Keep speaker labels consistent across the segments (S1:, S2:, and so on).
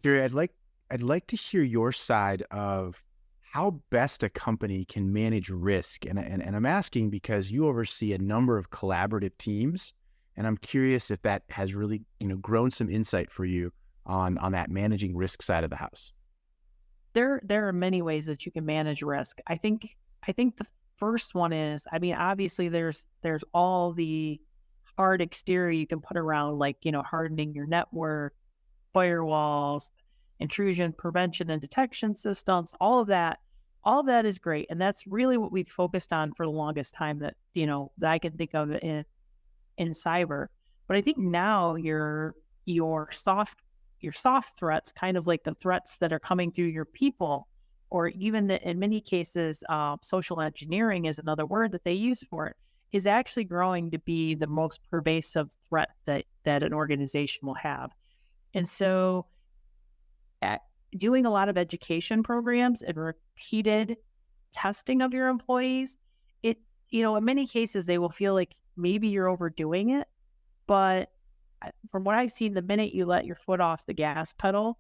S1: Gary, I'd like to hear your side of how best a company can manage risk. And I'm asking because you oversee a number of collaborative teams, and I'm curious if that has really, grown some insight for you on that managing risk side of the house.
S2: There are many ways that you can manage risk. I think the first one is, I mean, obviously there's all the hard exterior you can put around, like, hardening your network, firewalls, intrusion prevention and detection systems, all of that is great. And that's really what we've focused on for the longest time that, that I can think of in cyber. But I think now your soft your soft threats, kind of like the threats that are coming through your people, or even in many cases, social engineering is another word that they use for it, is actually growing to be the most pervasive threat that an organization will have. And so, at doing a lot of education programs and repeated testing of your employees, it in many cases they will feel like maybe you're overdoing it, but from what I've seen, the minute you let your foot off the gas pedal,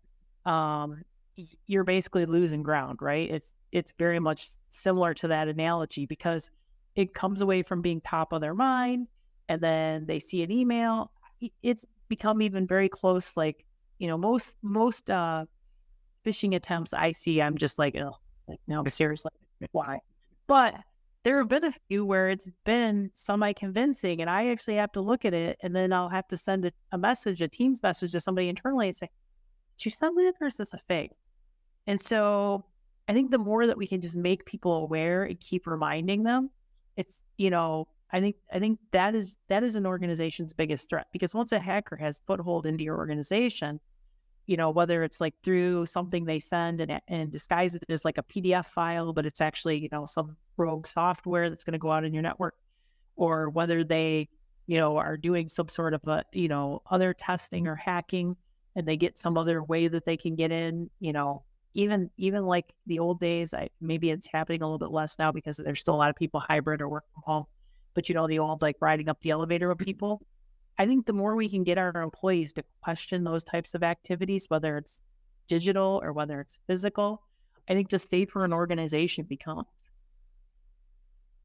S2: you're basically losing ground, right? It's very much similar to that analogy because it comes away from being top of their mind, and then they see an email. It's become even very close. Like, most phishing attempts I see, I'm just like, oh, like, no, seriously, why? But there have been a few where it's been semi-convincing, and I actually have to look at it, and then I'll have to send a message, a Teams message to somebody internally and say, "Did you send it, or is this a fake?" And so I think the more that we can just make people aware and keep reminding them, it's I think that is an organization's biggest threat, because once a hacker has foothold into your organization, whether it's like through something they send and disguise it as like a PDF file, but it's actually, some rogue software that's going to go out in your network, or whether they, are doing some sort of other testing or hacking, and they get some other way that they can get in, even like the old days, maybe it's happening a little bit less now because there's still a lot of people hybrid or work from home, but the old, like, riding up the elevator with people. I think the more we can get our employees to question those types of activities, whether it's digital or whether it's physical, I think the safer an organization becomes.